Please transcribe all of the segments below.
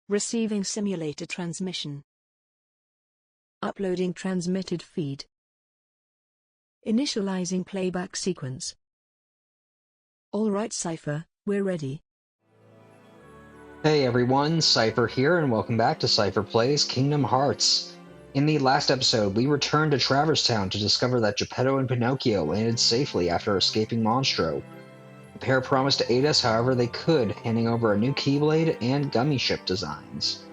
Receiving simulator transmission. Uploading transmitted feed. Initializing playback sequence. Alright Seipher, we're ready. Hey everyone, Seipher here, and welcome back to Seipher Plays Kingdom Hearts. In the last episode, we returned to Traverse Town to discover that Geppetto and Pinocchio landed safely after escaping Monstro. The pair promised to aid us however they could, handing over a new Keyblade and gummy ship designs.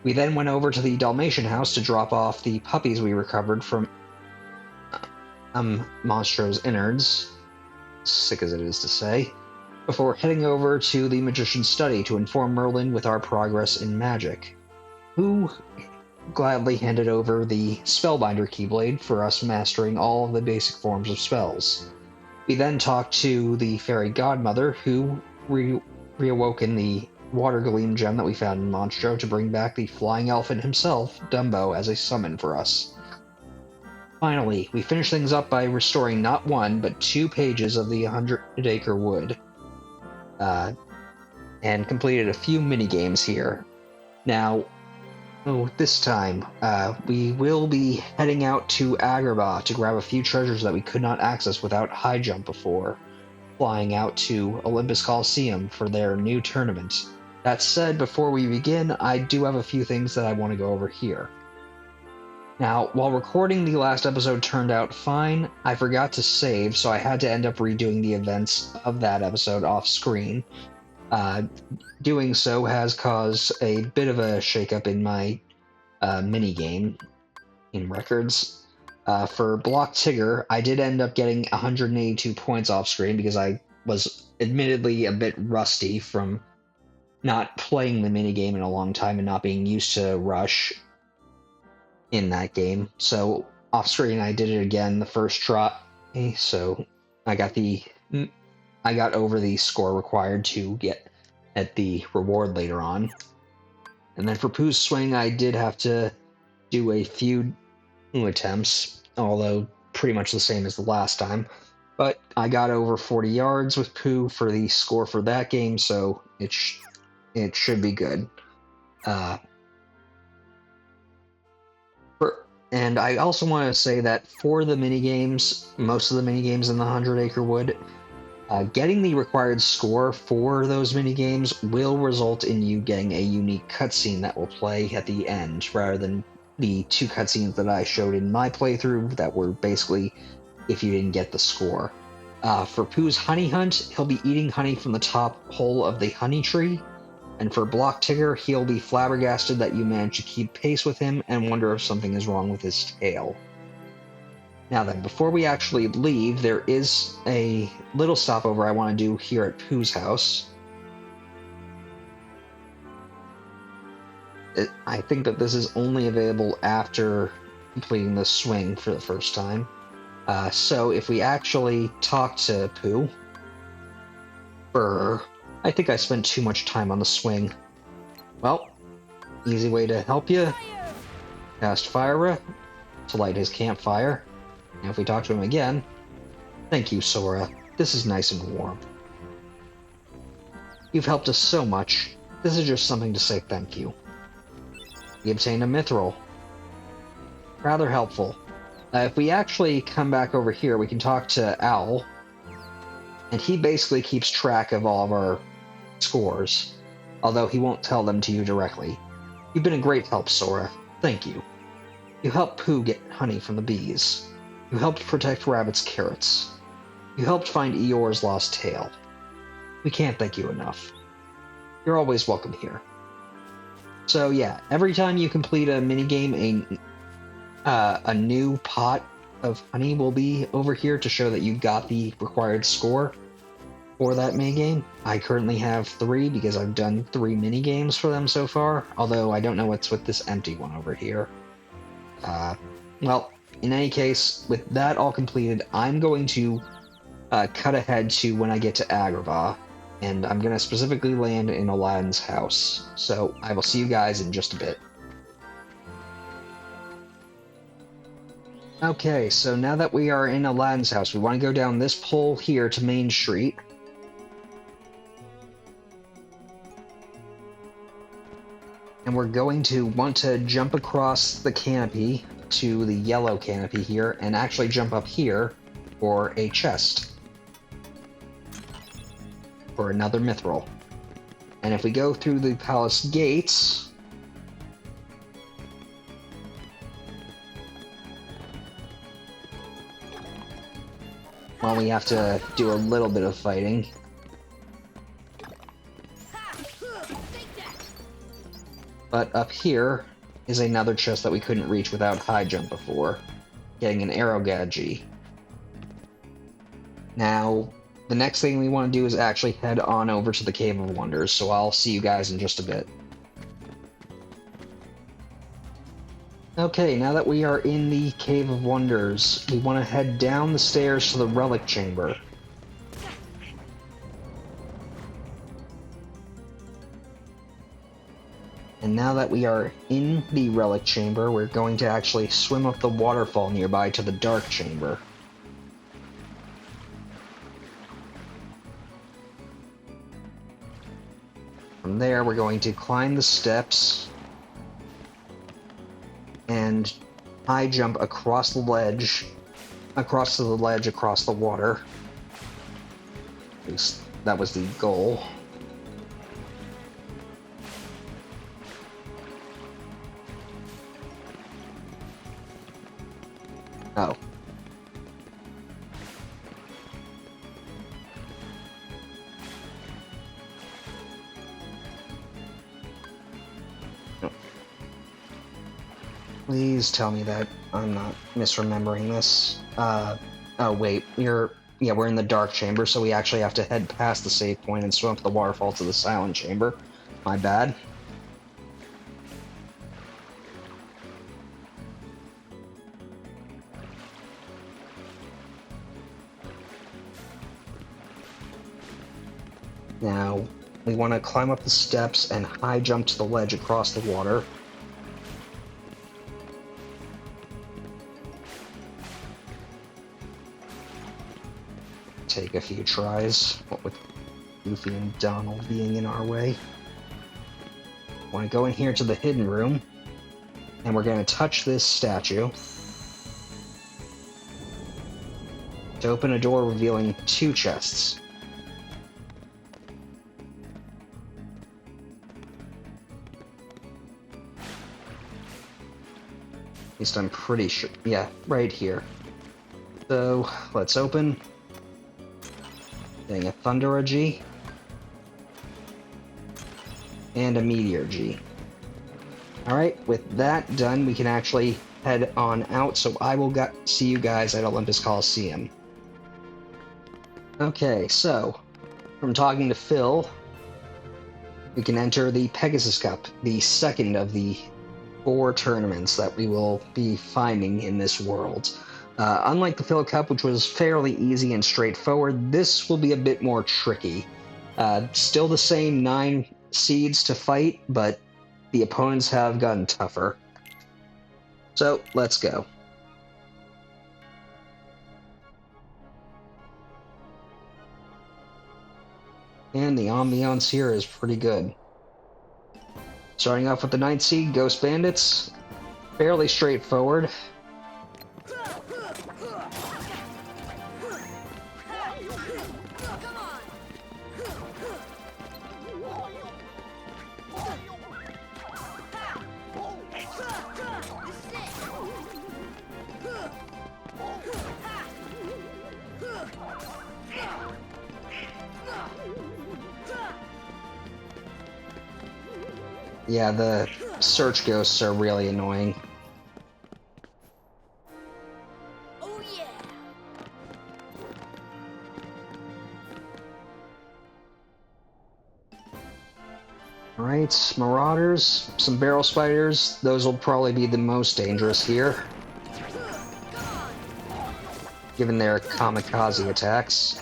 We then went over to the Dalmatian house to drop off the puppies we recovered from Monstro's innards, sick as it is to say, before heading over to the Magician's study to inform Merlin with our progress in magic, who gladly handed over the Spellbinder Keyblade for us mastering all of the basic forms of spells. We then talked to the Fairy Godmother, who reawoken the Water Gleam gem that we found in Monstro to bring back the Flying Elephant himself, Dumbo, as a summon for us. Finally, we finished things up by restoring not one, but 2 pages of the 100-Acre Wood, and completed a few mini-games here. Now, this time, we will be heading out to Agrabah to grab a few treasures that we could not access without high jump before, flying out to Olympus Coliseum for their new tournament. That said, before we begin, I do have a few things that I want to go over here. Now, while recording the last episode turned out fine, I forgot to save, so I had to end up redoing the events of that episode off screen. Doing so has caused a bit of a shakeup in my minigame in records. For Block Tigger, I did end up getting 182 points off screen because I was admittedly a bit rusty from not playing the minigame in a long time and not being used to Rush in that game. So off screen I did it again the first try, so I got over the score required to get at the reward later on. And then for Pooh's Swing, I did have to do a few new attempts, although pretty much the same as the last time. But I got over 40 yards with Pooh for the score for that game, so it should be good. And I also want to say that for the minigames, most of the minigames in the 100-Acre Wood, getting the required score for those minigames will result in you getting a unique cutscene that will play at the end, rather than the 2 cutscenes that I showed in my playthrough that were basically if you didn't get the score. For Pooh's Honey Hunt, he'll be eating honey from the top hole of the honey tree, and for Block Tigger, he'll be flabbergasted that you managed to keep pace with him and wonder if something is wrong with his tail. Now then, before we actually leave, there is a little stopover I want to do here at Pooh's house. I think that this is only available after completing the swing for the first time. So if we actually talk to Pooh, I think I spent too much time on the swing. Well, easy way to help you. Cast Fire to light his campfire. Now if we talk to him again, thank you, Sora. This is nice and warm. You've helped us so much. This is just something to say thank you. We obtained a mithril. Rather helpful. If we actually come back over here, we can talk to Owl, and he basically keeps track of all of our scores, although he won't tell them to you directly. You've been a great help, Sora. Thank you. You helped Pooh get honey from the bees. You helped protect Rabbit's carrots. You helped find Eeyore's lost tail. We can't thank you enough. You're always welcome here. So yeah, every time you complete a minigame, a new pot of honey will be over here to show that you got the required score for that minigame. I currently have 3 because I've done 3 minigames for them so far, although I don't know what's with this empty one over here. Well, in any case, with that all completed, I'm going to cut ahead to when I get to Agrabah, and I'm going to specifically land in Aladdin's house. So I will see you guys in just a bit. Okay, so now that we are in Aladdin's house, we want to go down this pole here to Main Street. And we're going to want to jump across the canopy to the yellow canopy here, and actually jump up here for a chest. For another mithril. And if we go through the palace gates... well, we have to do a little bit of fighting. But up here is another chest that we couldn't reach without high jump before, getting an arrow gadget. Now, the next thing we want to do is actually head on over to the Cave of Wonders, so I'll see you guys in just a bit. Okay, now that we are in the Cave of Wonders, we want to head down the stairs to the Relic Chamber. And now that we are in the Relic Chamber, we're going to actually swim up the waterfall nearby to the Dark Chamber. From there, we're going to climb the steps and high jump across the ledge, across the water. At least that was the goal. Oh. Please tell me that I'm not misremembering this. Oh wait, we're in the Dark Chamber, so we actually have to head past the save point and swim up the waterfall to the Silent Chamber. My bad. Now, we want to climb up the steps and high jump to the ledge across the water. Take a few tries, what with Goofy and Donald being in our way. Want to go in here to the hidden room, and we're going to touch this statue to open a door revealing 2 chests. At least I'm pretty sure. Yeah, right here. So, let's open. Getting a Thundera G. And a Meteor G. Alright, with that done, we can actually head on out, so I will see you guys at Olympus Coliseum. Okay, so, from talking to Phil, we can enter the Pegasus Cup, the second of the 4 tournaments that we will be finding in this world. Unlike the Phil Cup, which was fairly easy and straightforward, this will be a bit more tricky. Still the same 9 seeds to fight, but the opponents have gotten tougher. So, let's go. And the ambiance here is pretty good. Starting off with the 9th seed, Ghost Bandits. Fairly straightforward. Yeah, the search ghosts are really annoying. Oh yeah. Alright, Marauders, some Barrel Spiders. Those will probably be the most dangerous here, given their kamikaze attacks.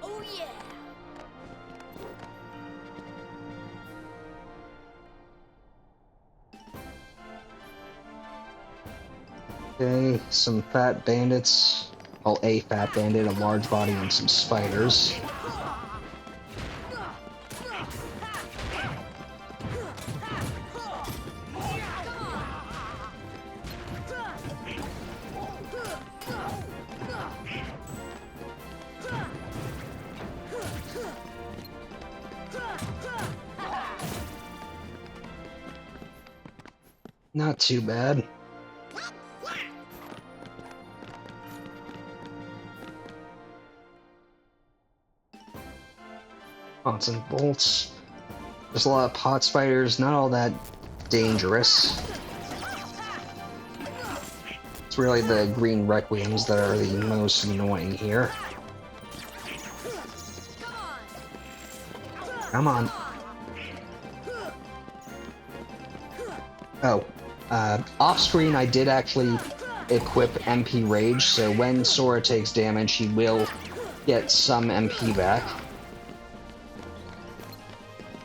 Oh yeah. Okay, some fat bandits. Well, a fat bandit, a large body, and some spiders. Not too bad. Pots and bolts. There's a lot of pot spiders, not all that dangerous. It's really the green requiems that are the most annoying here. Come on. Oh, off screen I did actually equip MP Rage, so when Sora takes damage, he will get some MP back.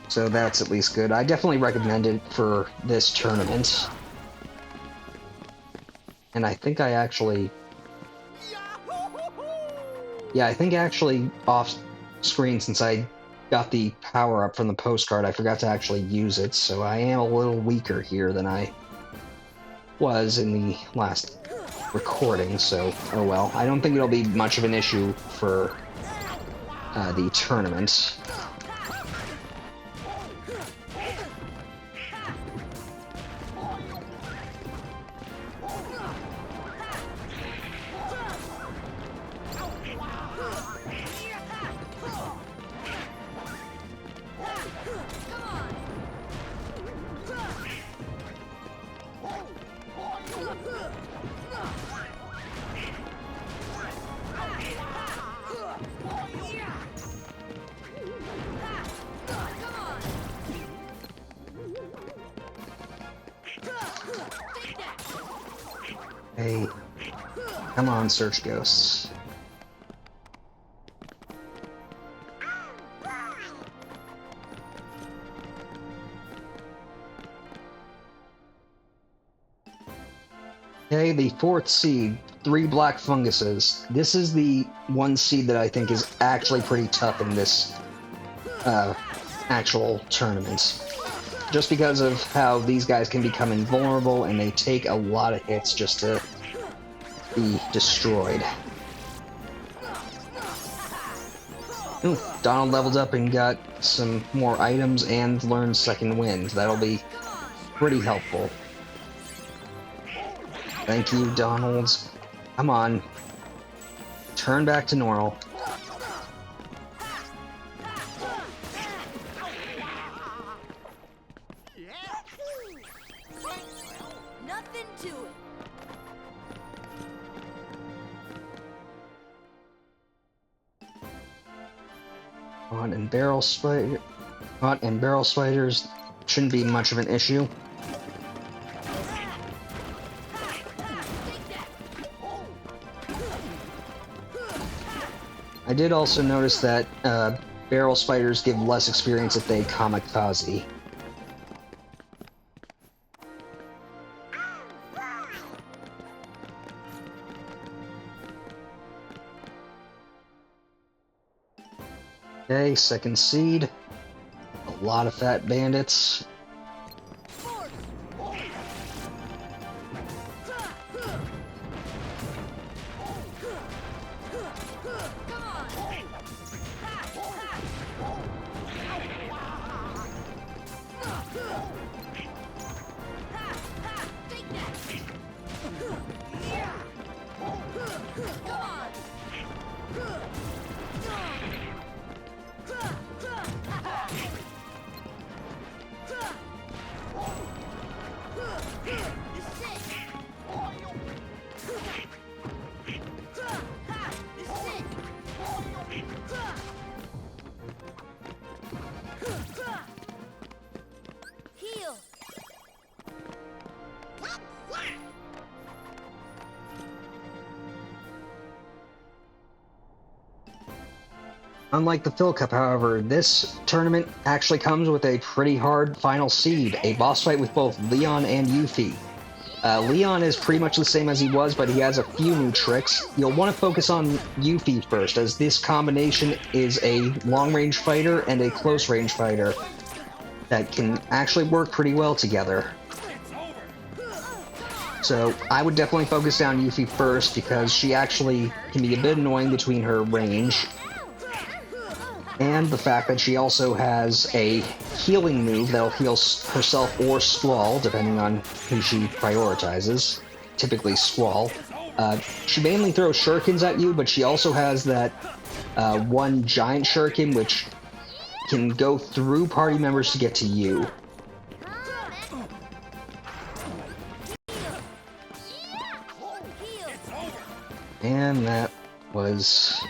So that's at least good. I definitely recommend it for this tournament. And I think I actually... Yeah, I think actually off screen, since I got the power-up from the postcard, I forgot to actually use it, so I am a little weaker here than I was in the last recording, so oh well. I don't think it'll be much of an issue for the tournament. Hey, come on, search ghosts. Okay, the fourth seed, 3 black funguses. This is the one seed that I think is actually pretty tough in this actual tournament. Just because of how these guys can become invulnerable and they take a lot of hits just to be destroyed. Ooh, Donald leveled up and got some more items and learned Second Wind. That'll be pretty helpful. Thank you, Donald. Come on. Turn back to normal. Nothing to it. Pot and barrel spider. Pot and barrel spiders shouldn't be much of an issue. I did also notice that barrel spiders give less experience if they kamikaze. Okay, second seed. A lot of fat bandits. Heal. Unlike the Phil Cup, however, this tournament actually comes with a pretty hard final seed, a boss fight with both Leon and Yuffie. Leon is pretty much the same as he was, but he has a few new tricks. You'll want to focus on Yuffie first, as this combination is a long-range fighter and a close-range fighter that can actually work pretty well together. So I would definitely focus on Yuffie first, because she actually can be a bit annoying between her range and the fact that she also has a healing move that'll heal herself or Squall, depending on who she prioritizes. Typically Squall. She mainly throws shurikens at you, but she also has that one giant shuriken which can go through party members to get to you. And that was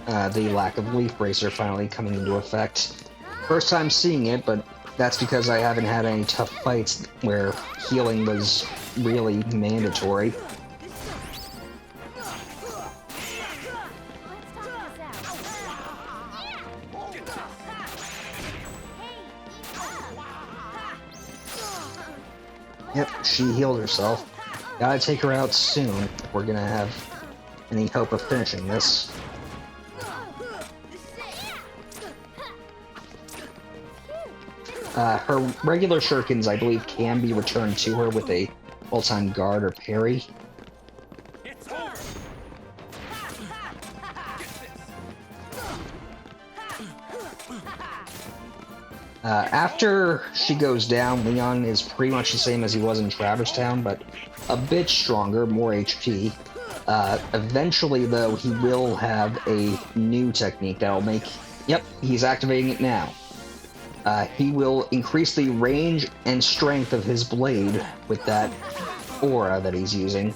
the lack of Leaf Bracer finally coming into effect. First time seeing it, but that's because I haven't had any tough fights where healing was really mandatory. Yep, she healed herself. Gotta take her out soon if we're gonna have any hope of finishing this. Her regular shurikens, I believe, can be returned to her with a full-time guard or parry. After she goes down, Leon is pretty much the same as he was in Traverse Town, but a bit stronger, more HP. Eventually, though, he will have a new technique that'll make... Yep, he's activating it now. He will increase the range and strength of his blade with that aura that he's using,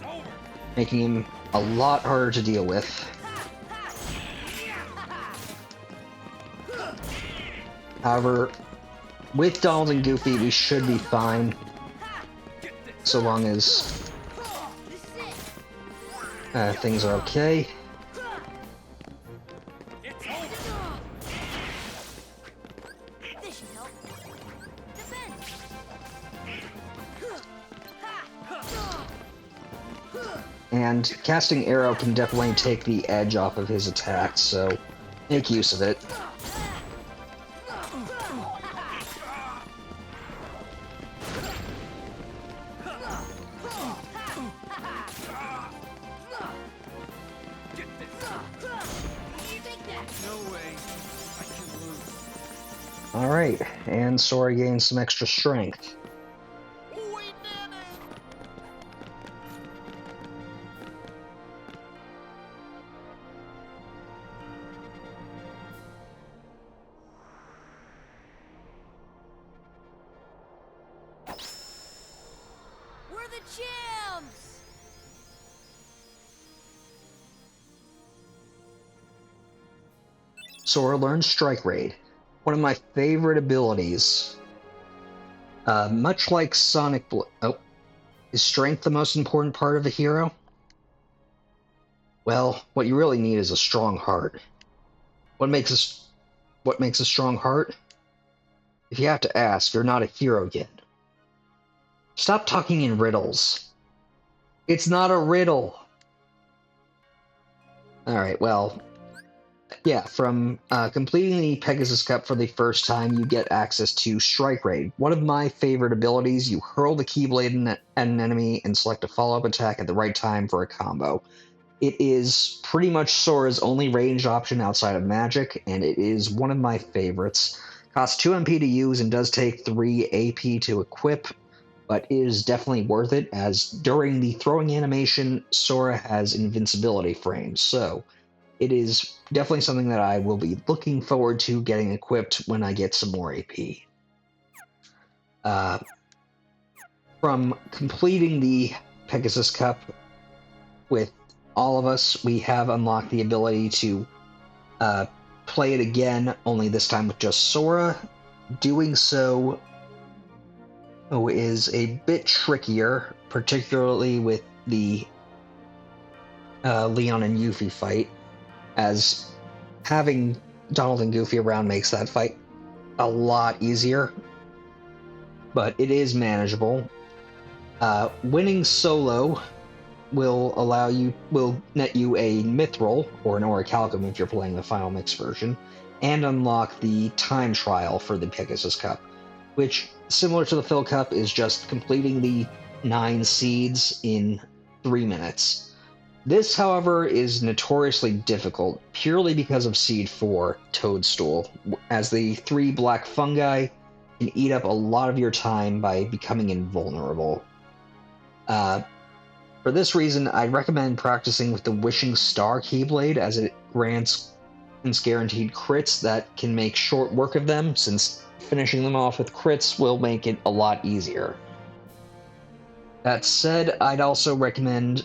making him a lot harder to deal with. However, with Donald and Goofy, we should be fine, so long as things are okay. And casting Arrow can definitely take the edge off of his attacks, so make use of it. Alright, and Sora gains some extra strength. We're the champs! Sora learns Strike Raid, one of my favorite abilities. Much like Sonic Oh, is strength the most important part of a hero? Well, what you really need is a strong heart. What makes a strong heart? If you have to ask, you're not a hero yet. Stop talking in riddles. It's not a riddle. Alright, well, yeah, from completing the Pegasus Cup for the first time, you get access to Strike Raid. One of my favorite abilities, you hurl the Keyblade at an enemy and select a follow-up attack at the right time for a combo. It is pretty much Sora's only ranged option outside of magic, and it is one of my favorites. Costs 2 MP to use and does take 3 AP to equip, but it is definitely worth it, as during the throwing animation, Sora has invincibility frames, so it is definitely something that I will be looking forward to getting equipped when I get some more AP. From completing the Pegasus Cup with all of us, we have unlocked the ability to play it again, only this time with just Sora. Doing so is a bit trickier, particularly with the Leon and Yuffie fight, as having Donald and Goofy around makes that fight a lot easier, but it is manageable. Winning solo will net you a mithril, or an orichalcum if you're playing the final mix version, and unlock the time trial for the Pegasus Cup, which, similar to the Phil Cup, is just completing the 9 seeds in 3 minutes. This, however, is notoriously difficult purely because of Seed 4, Toadstool, as the 3 black fungi can eat up a lot of your time by becoming invulnerable. For this reason, I'd recommend practicing with the Wishing Star Keyblade, as it grants guaranteed crits that can make short work of them, since finishing them off with crits will make it a lot easier. That said, I'd also recommend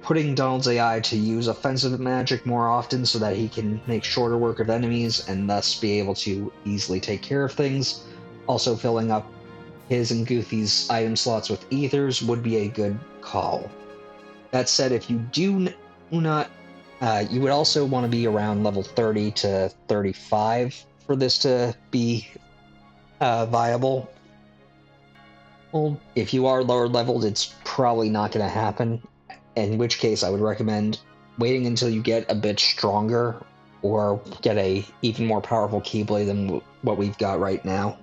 putting Donald's AI to use offensive magic more often so that he can make shorter work of enemies and thus be able to easily take care of things. Also, filling up his and Goofy's item slots with ethers would be a good call. That said, if you do not, you would also want to be around level 30 to 35 for this to be viable. Well, if you are lower leveled, it's probably not going to happen, in which case I would recommend waiting until you get a bit stronger or get a even more powerful Keyblade than what we've got right now.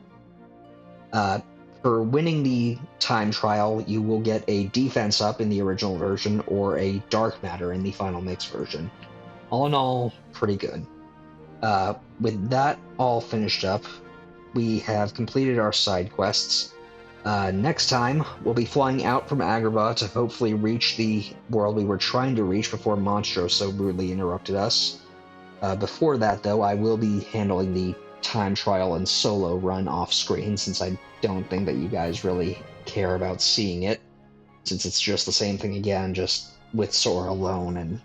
For winning the time trial, you will get a defense up in the original version or a dark matter in the final mix version. All in all, pretty good. With that all finished up, we have completed our side quests. Next time, we'll be flying out from Agrabah to hopefully reach the world we were trying to reach before Monstro so rudely interrupted us. Before that, though, I will be handling the time trial and solo run off screen, since I don't think that you guys really care about seeing it, since it's just the same thing again, just with Sora alone and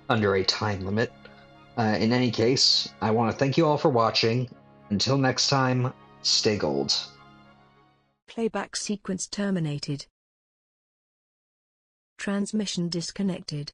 under a time limit. In any case, I want to thank you all for watching. Until next time, stay gold. Playback sequence terminated. Transmission disconnected.